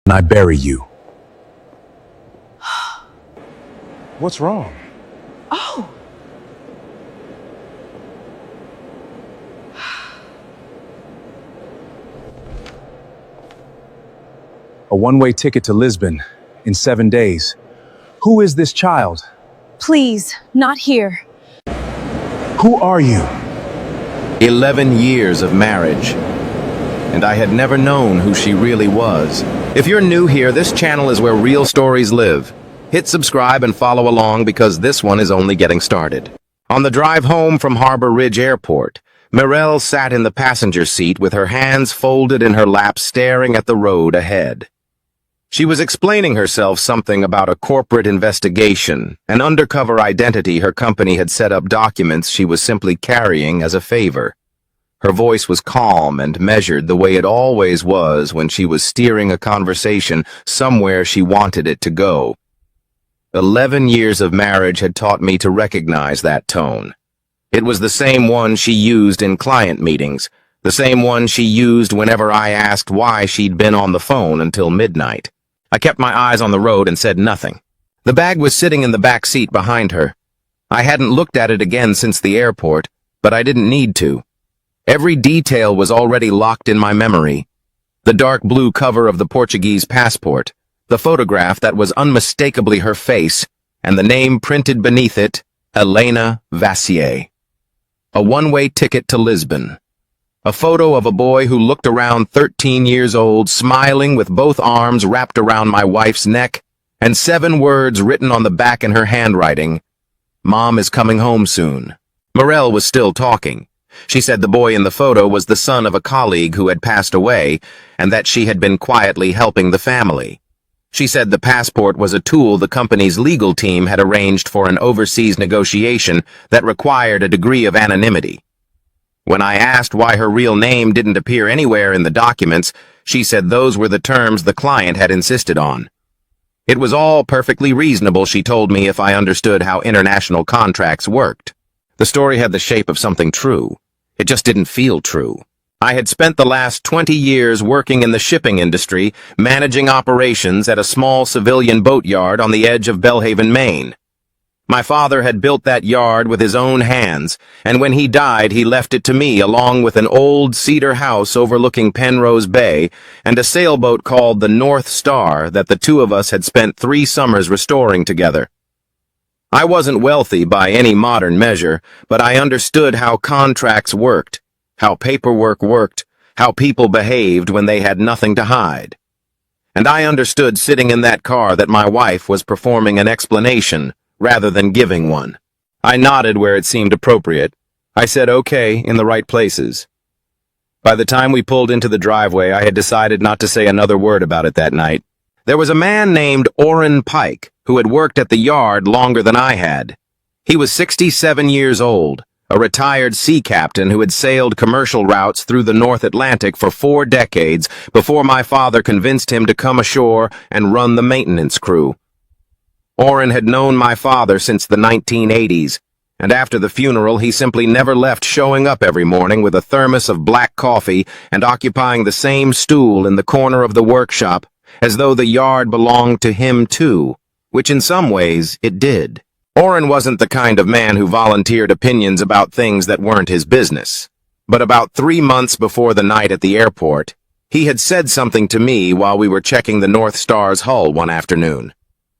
and I bury you. What's wrong? Oh! A one-way ticket to Lisbon in 7 days. Who is this child? Please, not here. Who are you? 11 years of marriage, and I had never known who she really was. If you're new here, this channel is where real stories live. Hit subscribe and follow along because this one is only getting started. On the drive home from Harbor Ridge Airport, Mirelle sat in the passenger seat with her hands folded in her lap, staring at the road ahead. She was explaining herself something about a corporate investigation, an undercover identity her company had set up, documents she was simply carrying as a favor. Her voice was calm and measured, the way it always was when she was steering a conversation somewhere she wanted it to go. 11 years of marriage had taught me to recognize that tone. It was the same one she used in client meetings, the same one she used whenever I asked why she'd been on the phone until midnight. I kept my eyes on the road and said nothing. The bag was sitting in the back seat behind her. I hadn't looked at it again since the airport, but I didn't need to. Every detail was already locked in my memory. The dark blue cover of the Portuguese passport, the photograph that was unmistakably her face, and the name printed beneath it, Elena Vassier. A one-way ticket to Lisbon. A photo of a boy who looked around 13 years old, smiling with both arms wrapped around my wife's neck, and 7 words written on the back in her handwriting. Mom is coming home soon. Mirelle was still talking. She said the boy in the photo was the son of a colleague who had passed away, and that she had been quietly helping the family. She said the passport was a tool the company's legal team had arranged for an overseas negotiation that required a degree of anonymity. When I asked why her real name didn't appear anywhere in the documents, she said those were the terms the client had insisted on. It was all perfectly reasonable, she told me, if I understood how international contracts worked. The story had the shape of something true. It just didn't feel true. I had spent the last 20 years working in the shipping industry, managing operations at a small civilian boatyard on the edge of Belhaven, Maine. My father had built that yard with his own hands, and when he died, he left it to me along with an old cedar house overlooking Penrose Bay and a sailboat called the North Star that the two of us had spent 3 summers restoring together. I wasn't wealthy by any modern measure, but I understood how contracts worked, how paperwork worked, how people behaved when they had nothing to hide. And I understood sitting in that car that my wife was performing an explanation rather than giving one. I nodded where it seemed appropriate. I said okay in the right places. By the time we pulled into the driveway, I had decided not to say another word about it that night. There was a man named Orrin Pike who had worked at the yard longer than I had. He was 67 years old, a retired sea captain who had sailed commercial routes through the North Atlantic for 4 decades before my father convinced him to come ashore and run the maintenance crew. Orrin had known my father since the 1980s, and after the funeral he simply never left showing up every morning with a thermos of black coffee and occupying the same stool in the corner of the workshop, as though the yard belonged to him too, which in some ways it did. Orrin wasn't the kind of man who volunteered opinions about things that weren't his business. But about 3 months before the night at the airport, he had said something to me while we were checking the North Star's hull one afternoon.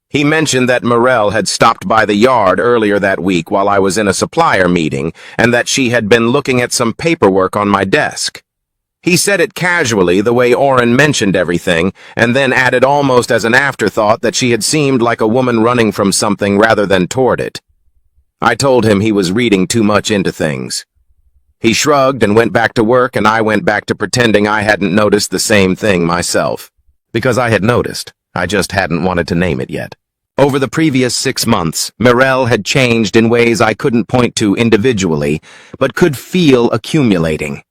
He mentioned that Mirelle had stopped by the yard earlier that week while I was in a supplier meeting, and that she had been looking at some paperwork on my desk. He said it casually, the way Orrin mentioned everything, and then added almost as an afterthought that she had seemed like a woman running from something rather than toward it. I told him he was reading too much into things. He shrugged and went back to work, and I went back to pretending I hadn't noticed the same thing myself. Because I had noticed, I just hadn't wanted to name it yet. Over the previous 6 months, Mirelle had changed in ways I couldn't point to individually, but could feel accumulating.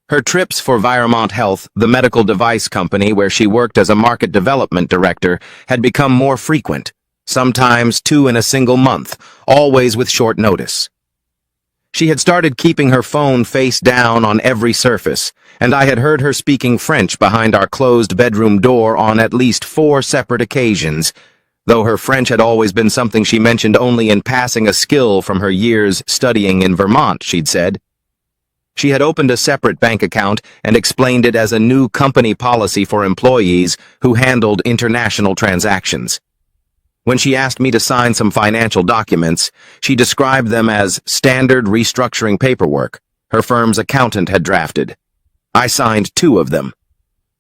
Her trips for Viremont Health, the medical device company where she worked as a market development director, had become more frequent, sometimes 2 in a single month, always with short notice. She had started keeping her phone face down on every surface, and I had heard her speaking French behind our closed bedroom door on at least 4 separate occasions, though her French had always been something she mentioned only in passing, a skill from her years studying in Vermont, she'd said. She had opened a separate bank account and explained it as a new company policy for employees who handled international transactions. When she asked me to sign some financial documents, she described them as standard restructuring paperwork her firm's accountant had drafted. I signed 2 of them.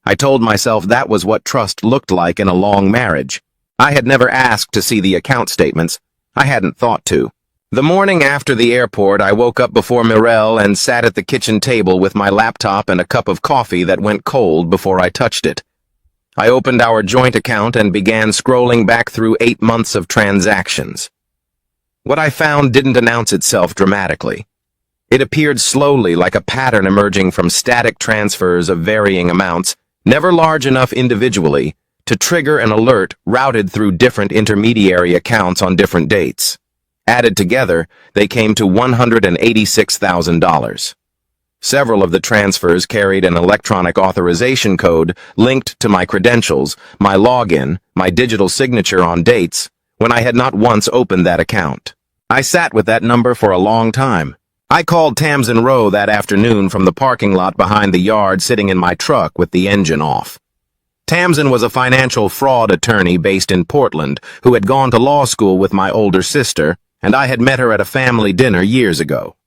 I told myself that was what trust looked like in a long marriage. I had never asked to see the account statements. I hadn't thought to. The morning after the airport, I woke up before Mirelle and sat at the kitchen table with my laptop and a cup of coffee that went cold before I touched it. I opened our joint account and began scrolling back through 8 months of transactions. What I found didn't announce itself dramatically. It appeared slowly, like a pattern emerging from static transfers of varying amounts, never large enough individually to trigger an alert routed through different intermediary accounts on different dates. Added together, they came to $186,000. Several of the transfers carried an electronic authorization code linked to my credentials, my login, my digital signature on dates, when I had not once opened that account. I sat with that number for a long time. I called Tamsin Rowe that afternoon from the parking lot behind the yard, sitting in my truck with the engine off. Tamsin was a financial fraud attorney based in Portland who had gone to law school with my older sister, and I had met her at a family dinner years ago.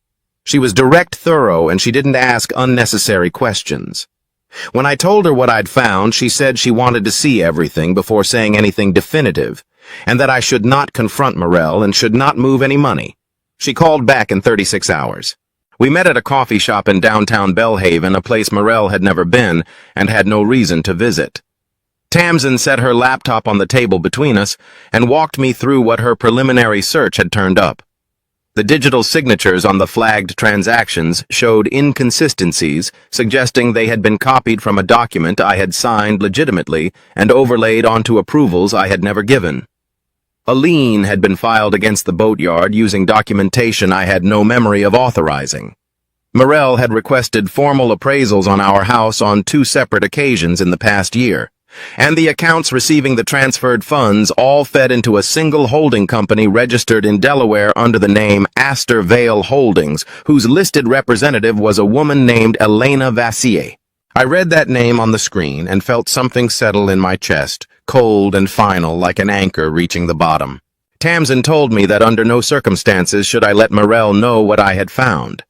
She was direct, thorough, and she didn't ask unnecessary questions. When I told her what I'd found, she said she wanted to see everything before saying anything definitive, and that I should not confront Mirelle and should not move any money. She called back in 36 hours. We met at a coffee shop in downtown Belhaven, a place Mirelle had never been and had no reason to visit. Tamsin set her laptop on the table between us and walked me through what her preliminary search had turned up. The digital signatures on the flagged transactions showed inconsistencies, suggesting they had been copied from a document I had signed legitimately and overlaid onto approvals I had never given. A lien had been filed against the boatyard using documentation I had no memory of authorizing. Mirelle had requested formal appraisals on our house on 2 separate occasions in the past year, and the accounts receiving the transferred funds all fed into a single holding company registered in Delaware under the name Astor Vale Holdings, whose listed representative was a woman named Elena Vassier. I read that name on the screen and felt something settle in my chest, cold and final, like an anchor reaching the bottom. Tamsin told me that under no circumstances should I let Mirelle know what I had found.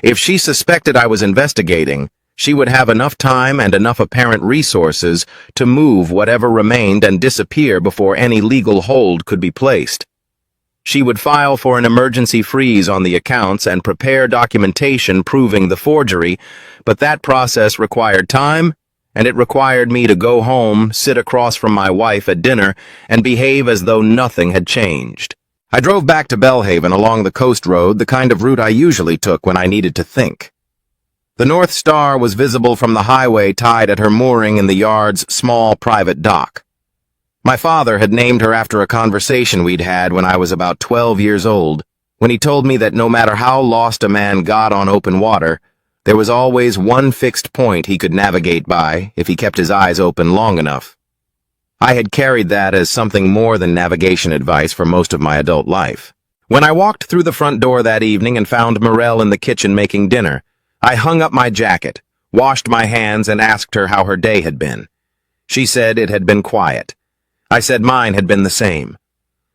If she suspected I was investigating, she would have enough time and enough apparent resources to move whatever remained and disappear before any legal hold could be placed. She would file for an emergency freeze on the accounts and prepare documentation proving the forgery, but that process required time, and it required me to go home, sit across from my wife at dinner, and behave as though nothing had changed. I drove back to Belhaven along the coast road, the kind of route I usually took when I needed to think. The North Star was visible from the highway tied at her mooring in the yard's small private dock. My father had named her after a conversation we'd had when I was about 12 years old, when he told me that no matter how lost a man got on open water, there was always one fixed point he could navigate by if he kept his eyes open long enough. I had carried that as something more than navigation advice for most of my adult life. When I walked through the front door that evening and found Mirelle in the kitchen making dinner, I hung up my jacket, washed my hands, and asked her how her day had been. She said it had been quiet. I said mine had been the same.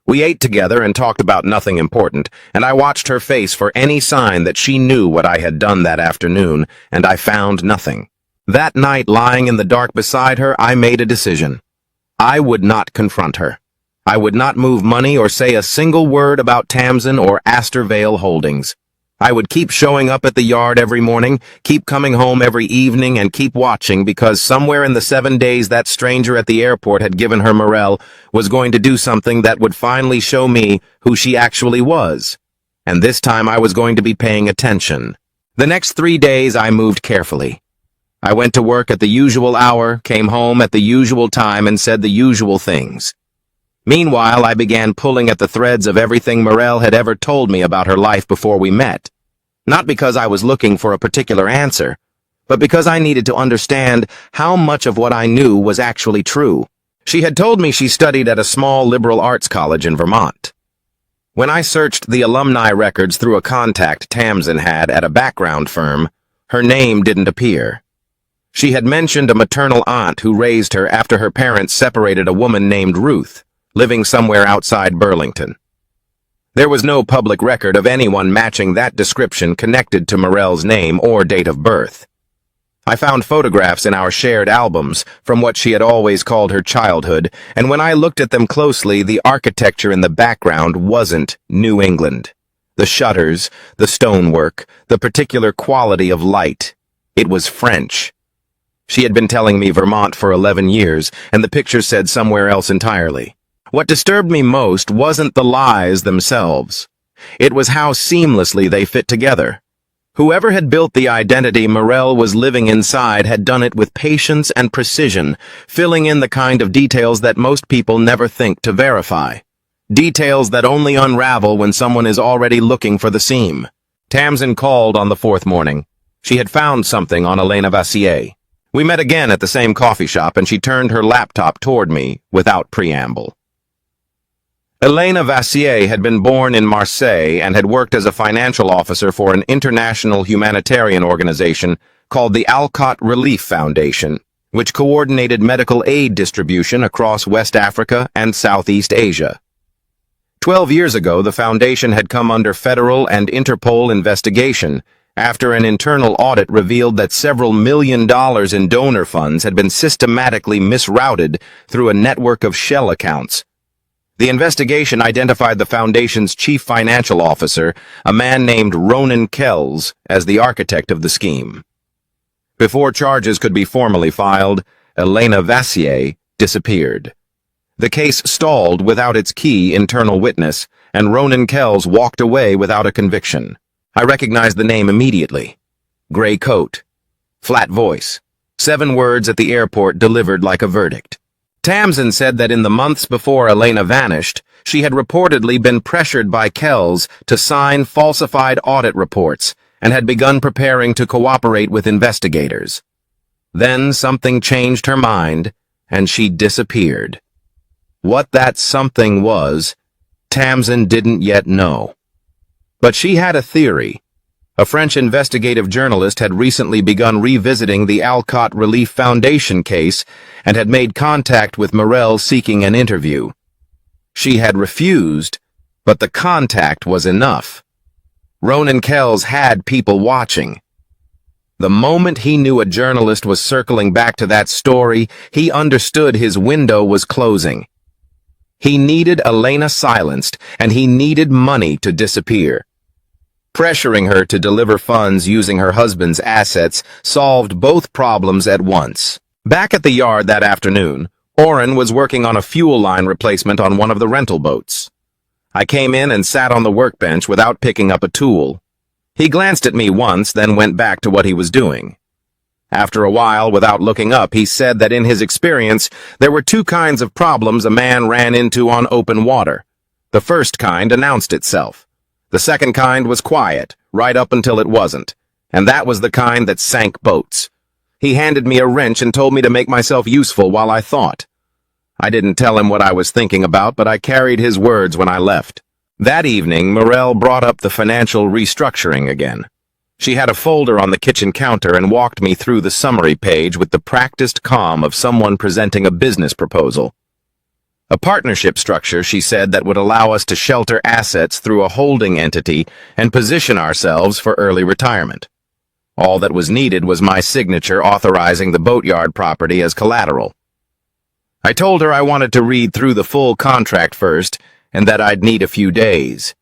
We ate together and talked about nothing important, and I watched her face for any sign that she knew what I had done that afternoon, and I found nothing. That night, lying in the dark beside her, I made a decision. I would not confront her. I would not move money or say a single word about Tamsin or Astor Vale Holdings. I would keep showing up at the yard every morning, keep coming home every evening, and keep watching, because somewhere in the 7 days that stranger at the airport had given her Mirelle was going to do something that would finally show me who she actually was. And this time I was going to be paying attention. The next 3 days I moved carefully. I went to work at the usual hour, came home at the usual time, and said the usual things. Meanwhile, I began pulling at the threads of everything Mirelle had ever told me about her life before we met. Not because I was looking for a particular answer, but because I needed to understand how much of what I knew was actually true. She had told me she studied at a small liberal arts college in Vermont. When I searched the alumni records through a contact Tamsin had at a background firm, her name didn't appear. She had mentioned a maternal aunt who raised her after her parents separated a woman named Ruth, living somewhere outside Burlington. There was no public record of anyone matching that description connected to Morell's name or date of birth. I found photographs in our shared albums from what she had always called her childhood, and when I looked at them closely, the architecture in the background wasn't New England. The shutters, the stonework, the particular quality of light. It was French. She had been telling me Vermont for 11 years, and the picture said somewhere else entirely. What disturbed me most wasn't the lies themselves. It was how seamlessly they fit together. Whoever had built the identity Morell was living inside had done it with patience and precision, filling in the kind of details that most people never think to verify. Details that only unravel when someone is already looking for the seam. Tamsin called on the fourth morning. She had found something on Elena Vassier. We met again at the same coffee shop, and she turned her laptop toward me without preamble. Elena Vassier had been born in Marseille and had worked as a financial officer for an international humanitarian organization called the Alcott Relief Foundation, which coordinated medical aid distribution across West Africa and Southeast Asia. 12 years ago, the foundation had come under federal and Interpol investigation after an internal audit revealed that several $1 million in donor funds had been systematically misrouted through a network of shell accounts. The investigation identified the foundation's chief financial officer, a man named Ronan Kells, as the architect of the scheme. Before charges could be formally filed, Elena Vassier disappeared. The case stalled without its key internal witness, and Ronan Kells walked away without a conviction. I recognized the name immediately. Gray coat. Flat voice. 7 words at the airport delivered like a verdict. Tamsin said that in the months before Elena vanished, she had reportedly been pressured by Kells to sign falsified audit reports and had begun preparing to cooperate with investigators. Then something changed her mind, and she disappeared. What that something was, Tamsin didn't yet know. But she had a theory. A French investigative journalist had recently begun revisiting the Alcott Relief Foundation case and had made contact with Morell seeking an interview. She had refused, but the contact was enough. Ronan Kells had people watching. The moment he knew a journalist was circling back to that story, he understood his window was closing. He needed Elena silenced, and he needed money to disappear. Pressuring her to deliver funds using her husband's assets solved both problems at once. Back at the yard that afternoon, Oren was working on a fuel line replacement on one of the rental boats. I came in and sat on the workbench without picking up a tool. He glanced at me once, then went back to what he was doing. After a while, without looking up, he said that in his experience, there were 2 kinds of problems a man ran into on open water. The first kind announced itself. The second kind was quiet, right up until it wasn't, and that was the kind that sank boats. He handed me a wrench and told me to make myself useful while I thought. I didn't tell him what I was thinking about, but I carried his words when I left. That evening, Morell brought up the financial restructuring again. She had a folder on the kitchen counter and walked me through the summary page with the practiced calm of someone presenting a business proposal. A partnership structure, she said, that would allow us to shelter assets through a holding entity and position ourselves for early retirement. All that was needed was my signature authorizing the boatyard property as collateral. I told her I wanted to read through the full contract first and that I'd need a few days.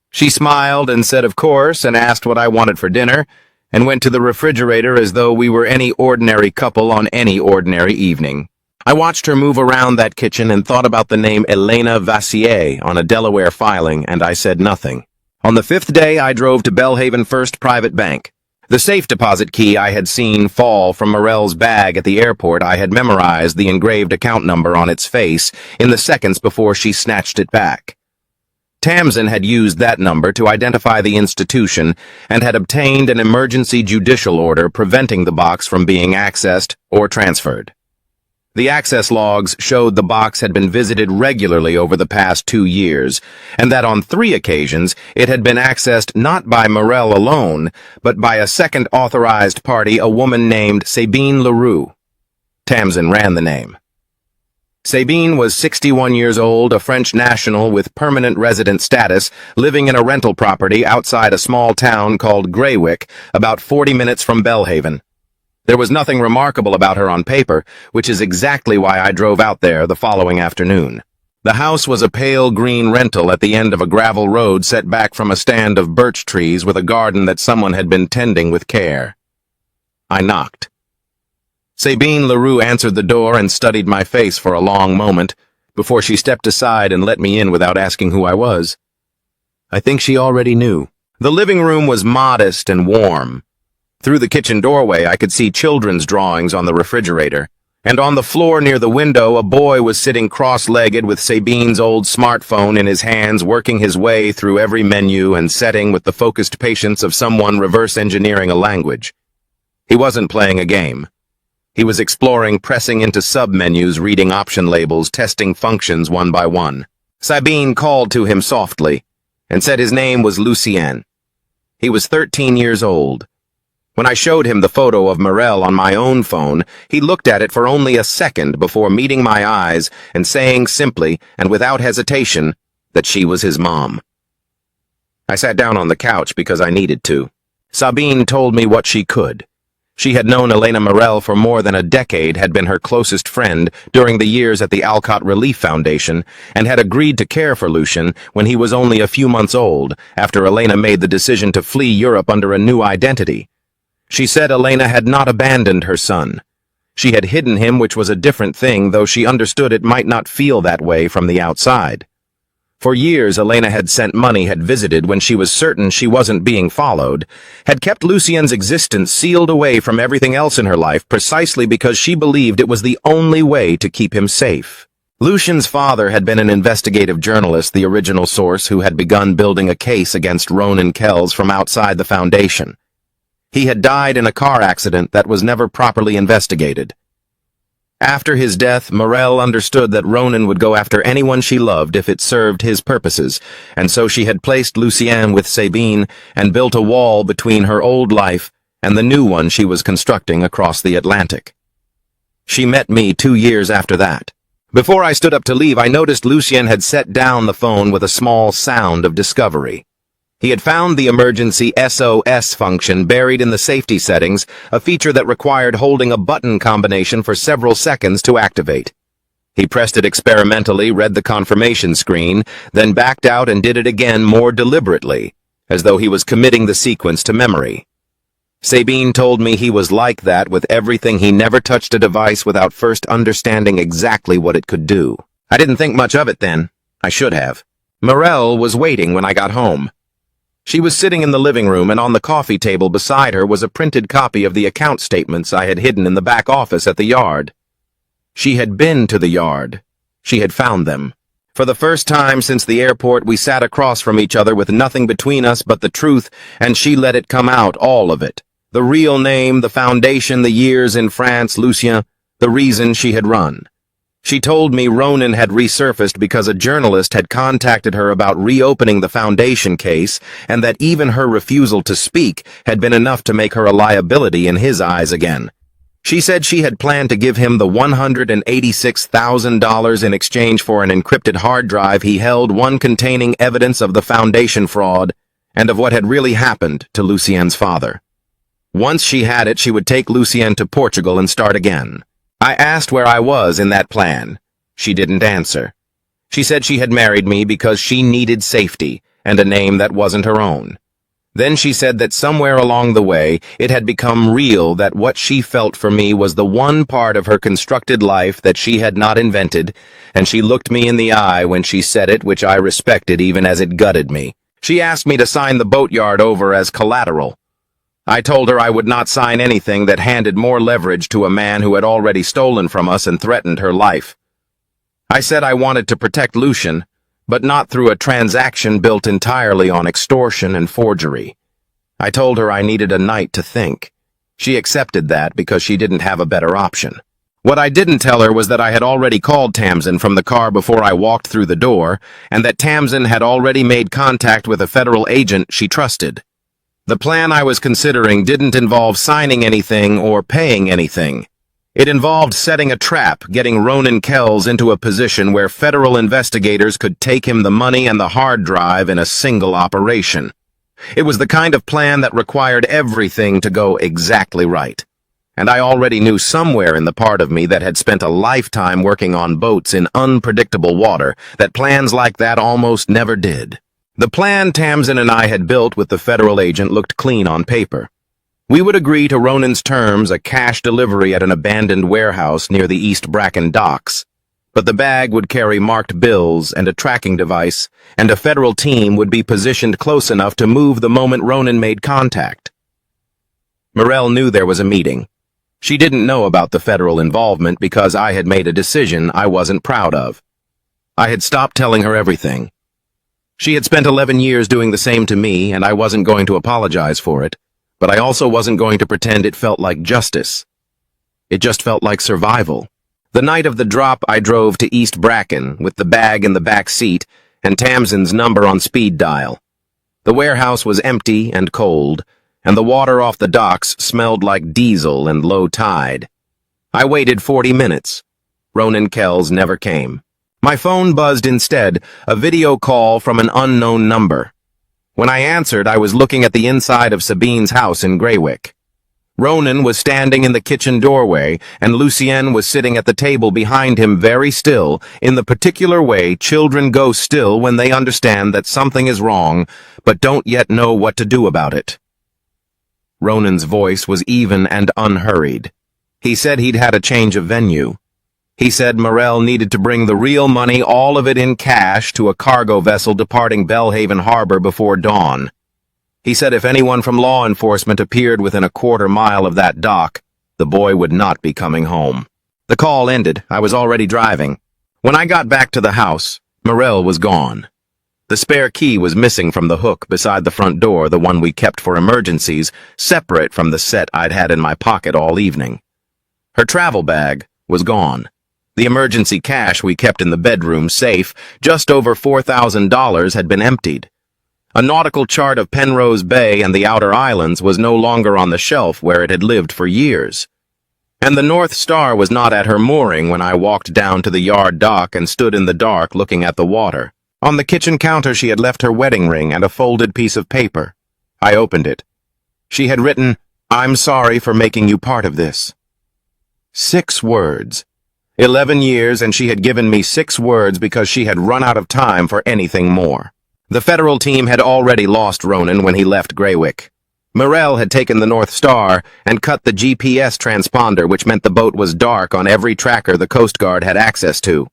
She smiled and said of course and asked what I wanted for dinner and went to the refrigerator as though we were any ordinary couple on any ordinary evening. I watched her move around that kitchen and thought about the name Elena Vassier on a Delaware filing, and I said nothing. On the 5th day, I drove to Belhaven First Private Bank. The safe deposit key I had seen fall from Morell's bag at the airport, I had memorized the engraved account number on its face in the seconds before she snatched it back. Tamsin had used that number to identify the institution and had obtained an emergency judicial order preventing the box from being accessed or transferred. The access logs showed the box had been visited regularly over the past 2 years, and that on 3 occasions it had been accessed not by Morel alone, but by a second authorized party, a woman named Sabine Leroux. Tamsin ran the name. Sabine was 61 years old, a French national with permanent resident status, living in a rental property outside a small town called Greywick, about 40 minutes from Belhaven. There was nothing remarkable about her on paper, which is exactly why I drove out there the following afternoon. The house was a pale green rental at the end of a gravel road set back from a stand of birch trees with a garden that someone had been tending with care. I knocked. Sabine Leroux answered the door and studied my face for a long moment, before she stepped aside and let me in without asking who I was. I think she already knew. The living room was modest and warm. Through the kitchen doorway, I could see children's drawings on the refrigerator, and on the floor near the window, a boy was sitting cross-legged with Sabine's old smartphone in his hands, working his way through every menu and setting with the focused patience of someone reverse engineering a language. He wasn't playing a game. He was exploring, pressing into sub-menus, reading option labels, testing functions one by one. Sabine called to him softly and said his name was Lucien. He was 13 years old. When I showed him the photo of Morel on my own phone, he looked at it for only a second before meeting my eyes and saying simply and without hesitation that she was his mom. I sat down on the couch because I needed to. Sabine told me what she could. She had known Elena Morel for more than a decade, had been her closest friend during the years at the Alcott Relief Foundation, and had agreed to care for Lucien when he was only a few months old, after Elena made the decision to flee Europe under a new identity. She said Elena had not abandoned her son. She had hidden him, which was a different thing, though she understood it might not feel that way from the outside. For years, Elena had sent money, had visited when she was certain she wasn't being followed, had kept Lucien's existence sealed away from everything else in her life precisely because she believed it was the only way to keep him safe. Lucien's father had been an investigative journalist, the original source who had begun building a case against Ronan Kells from outside the foundation. He had died in a car accident that was never properly investigated. After his death, Morel understood that Ronan would go after anyone she loved if it served his purposes, and so she had placed Lucien with Sabine and built a wall between her old life and the new one she was constructing across the Atlantic. She met me 2 years after that. Before I stood up to leave, I noticed Lucien had set down the phone with a small sound of discovery. He had found the emergency SOS function buried in the safety settings, a feature that required holding a button combination for several seconds to activate. He pressed it experimentally, read the confirmation screen, then backed out and did it again more deliberately, as though he was committing the sequence to memory. Sabine told me he was like that with everything. He never touched a device without first understanding exactly what it could do. I didn't think much of it then. I should have. Morel was waiting when I got home. She was sitting in the living room, and on the coffee table beside her was a printed copy of the account statements I had hidden in the back office at the yard. She had been to the yard. She had found them. For the first time since the airport, we sat across from each other with nothing between us but the truth, and she let it come out, all of it. The real name, the foundation, the years in France, Lucien, the reason she had run. She told me Ronan had resurfaced because a journalist had contacted her about reopening the foundation case, and that even her refusal to speak had been enough to make her a liability in his eyes again. She said she had planned to give him the $186,000 in exchange for an encrypted hard drive he held, one containing evidence of the foundation fraud and of what had really happened to Lucien's father. Once she had it, she would take Lucien to Portugal and start again. I asked where I was in that plan. She didn't answer. She said she had married me because she needed safety and a name that wasn't her own. Then she said that somewhere along the way it had become real, that what she felt for me was the one part of her constructed life that she had not invented, and she looked me in the eye when she said it, which I respected even as it gutted me. She asked me to sign the boatyard over as collateral. I told her I would not sign anything that handed more leverage to a man who had already stolen from us and threatened her life. I said I wanted to protect Lucien, but not through a transaction built entirely on extortion and forgery. I told her I needed a night to think. She accepted that because she didn't have a better option. What I didn't tell her was that I had already called Tamsin from the car before I walked through the door, and that Tamsin had already made contact with a federal agent she trusted. The plan I was considering didn't involve signing anything or paying anything. It involved setting a trap, getting Ronan Kells into a position where federal investigators could take him the money and the hard drive in a single operation. It was the kind of plan that required everything to go exactly right. And I already knew somewhere in the part of me that had spent a lifetime working on boats in unpredictable water that plans like that almost never did. The plan Tamsin and I had built with the federal agent looked clean on paper. We would agree to Ronan's terms, a cash delivery at an abandoned warehouse near the East Bracken docks. But the bag would carry marked bills and a tracking device, and a federal team would be positioned close enough to move the moment Ronan made contact. Morel knew there was a meeting. She didn't know about the federal involvement because I had made a decision I wasn't proud of. I had stopped telling her everything. She had spent 11 years doing the same to me, and I wasn't going to apologize for it, but I also wasn't going to pretend it felt like justice. It just felt like survival. The night of the drop, I drove to East Bracken with the bag in the back seat and Tamsin's number on speed dial. The warehouse was empty and cold, and the water off the docks smelled like diesel and low tide. I waited 40 minutes. Ronan Kells never came. My phone buzzed instead, a video call from an unknown number. When I answered, I was looking at the inside of Sabine's house in Greywick. Ronan was standing in the kitchen doorway, and Lucienne was sitting at the table behind him very still, in the particular way children go still when they understand that something is wrong, but don't yet know what to do about it. Ronan's voice was even and unhurried. He said he'd had a change of venue. He said Morel needed to bring the real money, all of it in cash, to a cargo vessel departing Belhaven Harbor before dawn. He said if anyone from law enforcement appeared within a quarter-mile of that dock, the boy would not be coming home. The call ended. I was already driving. When I got back to the house, Morel was gone. The spare key was missing from the hook beside the front door, the one we kept for emergencies, separate from the set I'd had in my pocket all evening. Her travel bag was gone. The emergency cash we kept in the bedroom safe, just over $4,000, had been emptied. A nautical chart of Penrose Bay and the outer islands was no longer on the shelf where it had lived for years. And the North Star was not at her mooring when I walked down to the yard dock and stood in the dark looking at the water. On the kitchen counter she had left her wedding ring and a folded piece of paper. I opened it. She had written, "I'm sorry for making you part of this." 6 words. 11 years, and she had given me 6 words because she had run out of time for anything more. The federal team had already lost Ronan when he left Greywick. Morel had taken the North Star and cut the GPS transponder, which meant the boat was dark on every tracker the Coast Guard had access to.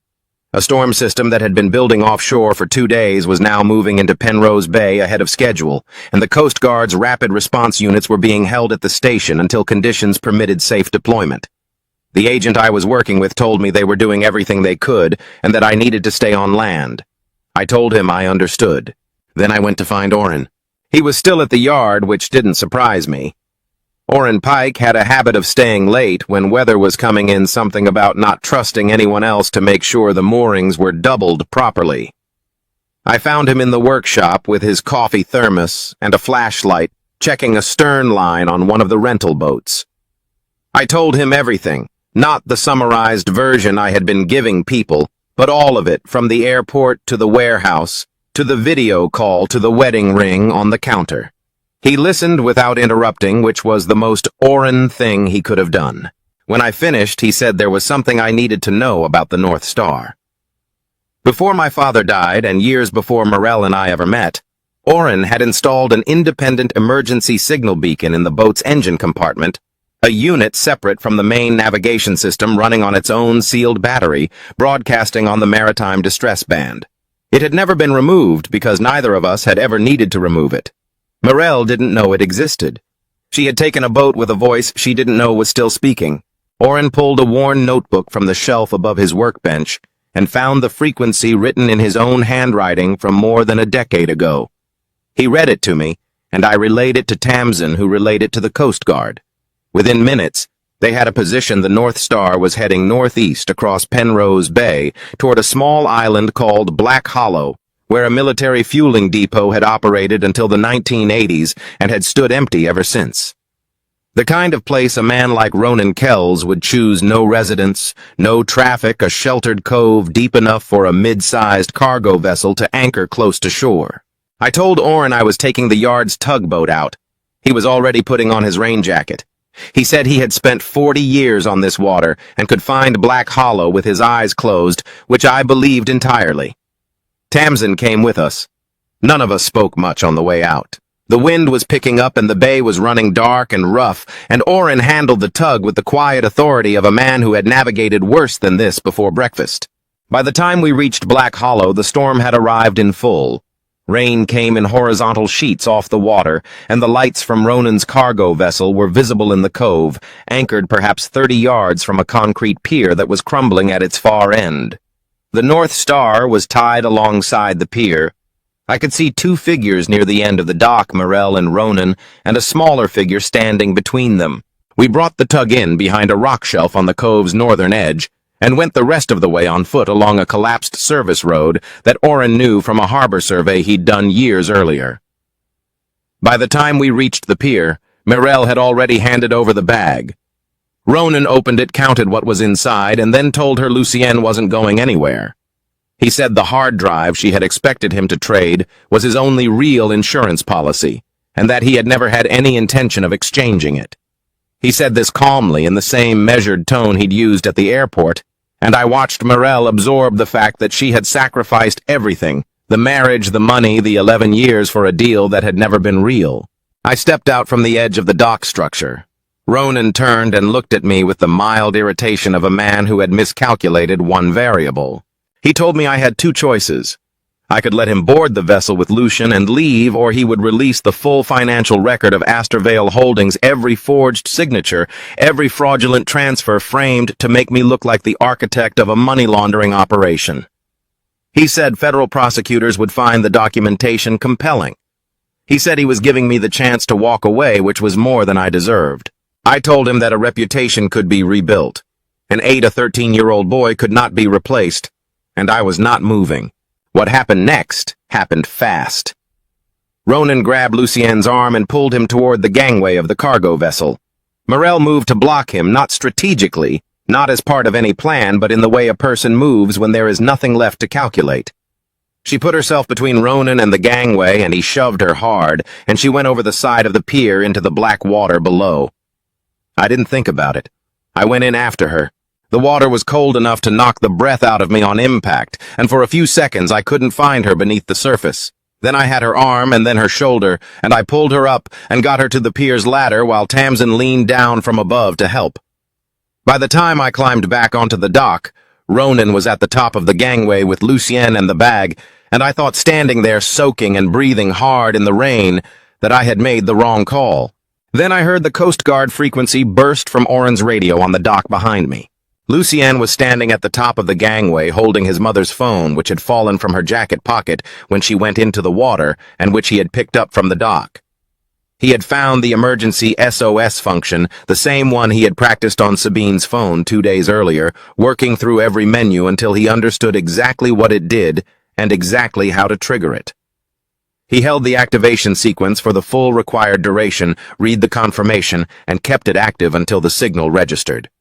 A storm system that had been building offshore for 2 days was now moving into Penrose Bay ahead of schedule, and the Coast Guard's rapid response units were being held at the station until conditions permitted safe deployment. The agent I was working with told me they were doing everything they could and that I needed to stay on land. I told him I understood. Then I went to find Orrin. He was still at the yard, which didn't surprise me. Orrin Pike had a habit of staying late when weather was coming in, something about not trusting anyone else to make sure the moorings were doubled properly. I found him in the workshop with his coffee thermos and a flashlight, checking a stern line on one of the rental boats. I told him everything, not the summarized version I had been giving people, but all of it, from the airport to the warehouse, to the video call to the wedding ring on the counter. He listened without interrupting, which was the most Orrin thing he could have done. When I finished, he said there was something I needed to know about the North Star. Before my father died, and years before Morel and I ever met, Orrin had installed an independent emergency signal beacon in the boat's engine compartment, a unit separate from the main navigation system running on its own sealed battery, broadcasting on the Maritime Distress Band. It had never been removed because neither of us had ever needed to remove it. Morel didn't know it existed. She had taken a boat with a voice she didn't know was still speaking. Orrin pulled a worn notebook from the shelf above his workbench and found the frequency written in his own handwriting from more than a decade ago. He read it to me, and I relayed it to Tamsin, who relayed it to the Coast Guard. Within minutes, they had a position the North Star was heading northeast across Penrose Bay toward a small island called Black Hollow, where a military fueling depot had operated until the 1980s and had stood empty ever since. The kind of place a man like Ronan Kells would choose: no residents, no traffic, a sheltered cove deep enough for a mid-sized cargo vessel to anchor close to shore. I told Oren I was taking the yard's tugboat out. He was already putting on his rain jacket. He said he had spent 40 years on this water and could find Black Hollow with his eyes closed, which I believed entirely. Tamsin came with us. None of us spoke much on the way out. The wind was picking up and the bay was running dark and rough, and Oren handled the tug with the quiet authority of a man who had navigated worse than this before breakfast. By the time we reached Black Hollow, the storm had arrived in full. Rain came in horizontal sheets off the water, and the lights from Ronan's cargo vessel were visible in the cove, anchored perhaps 30 yards from a concrete pier that was crumbling at its far end. The North Star was tied alongside the pier. I could see two figures near the end of the dock, Morell and Ronan, and a smaller figure standing between them. We brought the tug in behind a rock shelf on the cove's northern edge, and went the rest of the way on foot along a collapsed service road that Oren knew from a harbor survey he'd done years earlier. By the time we reached the pier, Morell had already handed over the bag. Ronan opened it, counted what was inside, and then told her Lucienne wasn't going anywhere. He said the hard drive she had expected him to trade was his only real insurance policy, and that he had never had any intention of exchanging it. He said this calmly in the same measured tone he'd used at the airport, and I watched Morell absorb the fact that she had sacrificed everything: the marriage, the money, the 11 years for a deal that had never been real. I stepped out from the edge of the dock structure. Ronan turned and looked at me with the mild irritation of a man who had miscalculated one variable. He told me I had two choices. I could let him board the vessel with Lucian and leave, or he would release the full financial record of Astorvale Holdings, every forged signature, every fraudulent transfer framed to make me look like the architect of a money laundering operation. He said federal prosecutors would find the documentation compelling. He said he was giving me the chance to walk away, which was more than I deserved. I told him that a reputation could be rebuilt. An 8 or 13-year-old boy could not be replaced, and I was not moving. What happened next happened fast. Ronan grabbed Lucien's arm and pulled him toward the gangway of the cargo vessel. Morell moved to block him, not strategically, not as part of any plan, but in the way a person moves when there is nothing left to calculate. She put herself between Ronan and the gangway, and he shoved her hard, and she went over the side of the pier into the black water below. I didn't think about it. I went in after her. The water was cold enough to knock the breath out of me on impact, and for a few seconds I couldn't find her beneath the surface. Then I had her arm and then her shoulder, and I pulled her up and got her to the pier's ladder while Tamsin leaned down from above to help. By the time I climbed back onto the dock, Ronan was at the top of the gangway with Lucienne and the bag, and I thought, standing there soaking and breathing hard in the rain, that I had made the wrong call. Then I heard the Coast Guard frequency burst from Oren's radio on the dock behind me. Lucienne was standing at the top of the gangway holding his mother's phone, which had fallen from her jacket pocket when she went into the water and which he had picked up from the dock. He had found the emergency SOS function, the same one he had practiced on Sabine's phone 2 days earlier, working through every menu until he understood exactly what it did and exactly how to trigger it. He held the activation sequence for the full required duration, read the confirmation, and kept it active until the signal registered.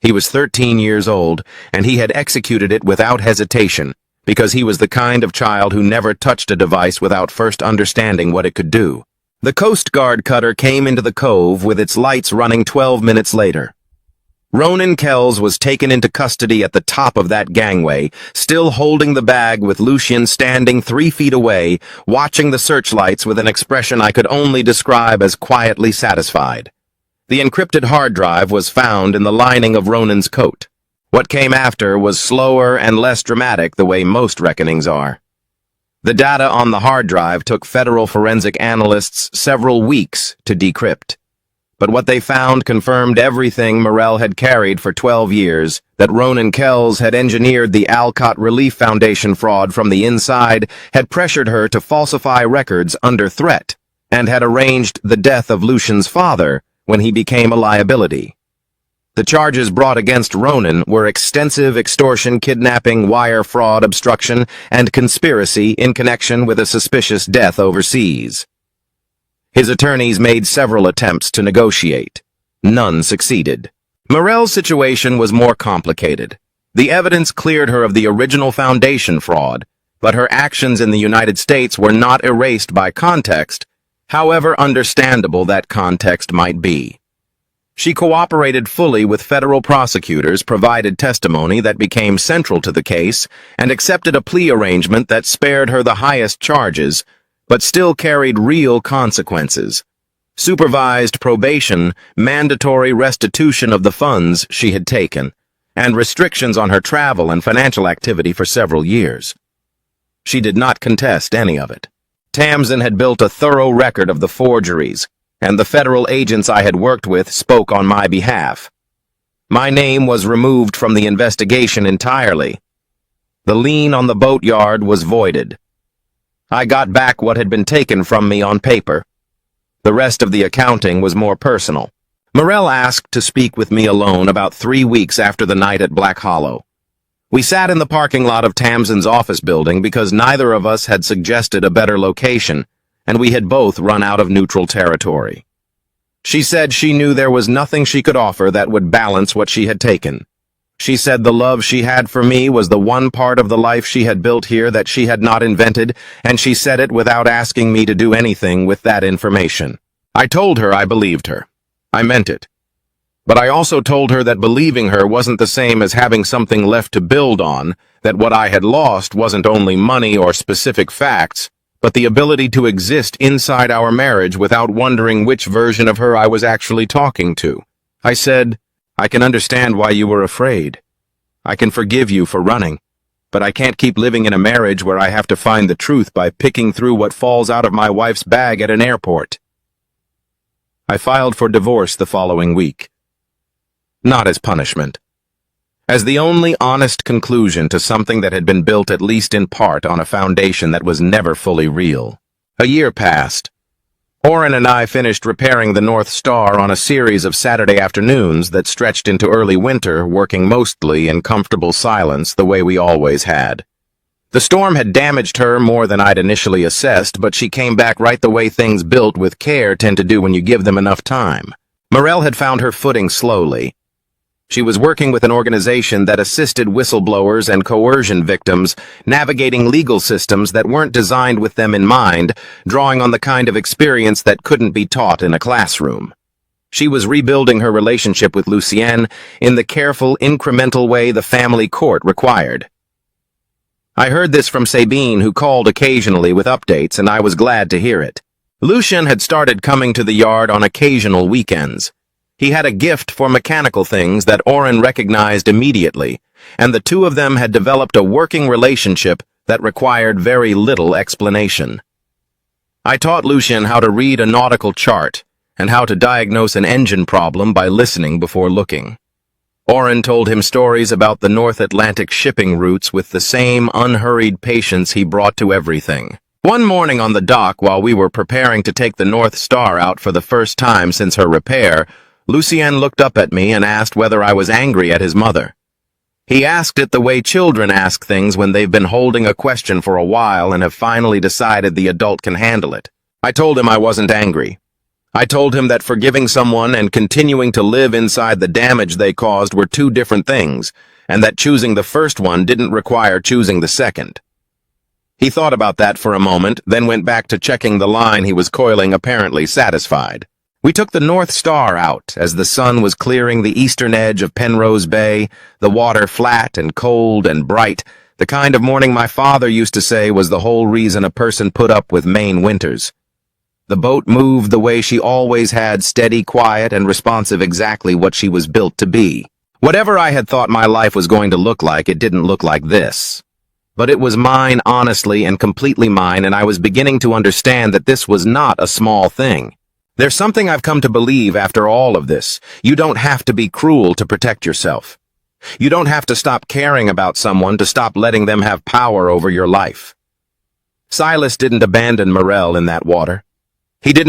He was 13 years old, and he had executed it without hesitation, because he was the kind of child who never touched a device without first understanding what it could do. The Coast Guard cutter came into the cove with its lights running 12 minutes later. Ronan Kells was taken into custody at the top of that gangway, still holding the bag with Lucian standing 3 feet away, watching the searchlights with an expression I could only describe as quietly satisfied. The encrypted hard drive was found in the lining of Ronan's coat. What came after was slower and less dramatic, the way most reckonings are. The data on the hard drive took federal forensic analysts several weeks to decrypt. But what they found confirmed everything Morell had carried for 12 years, that Ronan Kells had engineered the Alcott Relief Foundation fraud from the inside, had pressured her to falsify records under threat, and had arranged the death of Lucian's father when he became a liability. The charges brought against Ronan were extensive extortion, kidnapping, wire fraud, obstruction, and conspiracy in connection with a suspicious death overseas. His attorneys made several attempts to negotiate. None succeeded. Morell's situation was more complicated. The evidence cleared her of the original foundation fraud, but her actions in the United States were not erased by context, however understandable that context might be. She cooperated fully with federal prosecutors, provided testimony that became central to the case, and accepted a plea arrangement that spared her the highest charges, but still carried real consequences. Supervised probation, mandatory restitution of the funds she had taken, and restrictions on her travel and financial activity for several years. She did not contest any of it. Tamsin had built a thorough record of the forgeries, and the federal agents I had worked with spoke on my behalf. My name was removed from the investigation entirely. The lien on the boatyard was voided. I got back what had been taken from me on paper. The rest of the accounting was more personal. Morell asked to speak with me alone about 3 weeks after the night at Black Hollow. We sat in the parking lot of Tamsin's office building because neither of us had suggested a better location, and we had both run out of neutral territory. She said she knew there was nothing she could offer that would balance what she had taken. She said the love she had for me was the one part of the life she had built here that she had not invented, and she said it without asking me to do anything with that information. I told her I believed her. I meant it. But I also told her that believing her wasn't the same as having something left to build on, that what I had lost wasn't only money or specific facts, but the ability to exist inside our marriage without wondering which version of her I was actually talking to. I said, I can understand why you were afraid. I can forgive you for running, but I can't keep living in a marriage where I have to find the truth by picking through what falls out of my wife's bag at an airport. I filed for divorce the following week. Not as punishment. As the only honest conclusion to something that had been built at least in part on a foundation that was never fully real. A year passed. Oren and I finished repairing the North Star on a series of Saturday afternoons that stretched into early winter, working mostly in comfortable silence the way we always had. The storm had damaged her more than I'd initially assessed, but she came back right the way things built with care tend to do when you give them enough time. Morell had found her footing slowly. She was working with an organization that assisted whistleblowers and coercion victims, navigating legal systems that weren't designed with them in mind, drawing on the kind of experience that couldn't be taught in a classroom. She was rebuilding her relationship with Lucienne in the careful, incremental way the family court required. I heard this from Sabine, who called occasionally with updates, and I was glad to hear it. Lucien had started coming to the yard on occasional weekends. He had a gift for mechanical things that Oren recognized immediately, and the two of them had developed a working relationship that required very little explanation. I taught Lucien how to read a nautical chart and how to diagnose an engine problem by listening before looking. Oren told him stories about the North Atlantic shipping routes with the same unhurried patience he brought to everything. One morning on the dock, while we were preparing to take the North Star out for the first time since her repair, Lucien looked up at me and asked whether I was angry at his mother. He asked it the way children ask things when they've been holding a question for a while and have finally decided the adult can handle it. I told him I wasn't angry. I told him that forgiving someone and continuing to live inside the damage they caused were two different things, and that choosing the first one didn't require choosing the second. He thought about that for a moment, then went back to checking the line he was coiling, apparently satisfied. We took the North Star out as the sun was clearing the eastern edge of Penrose Bay, the water flat and cold and bright, the kind of morning my father used to say was the whole reason a person put up with Maine winters. The boat moved the way she always had, steady, quiet, and responsive, exactly what she was built to be. Whatever I had thought my life was going to look like, it didn't look like this. But it was mine, honestly and completely mine, and I was beginning to understand that this was not a small thing. There's something I've come to believe after all of this. You don't have to be cruel to protect yourself. You don't have to stop caring about someone to stop letting them have power over your life. Silas didn't abandon Morel in that water. He didn't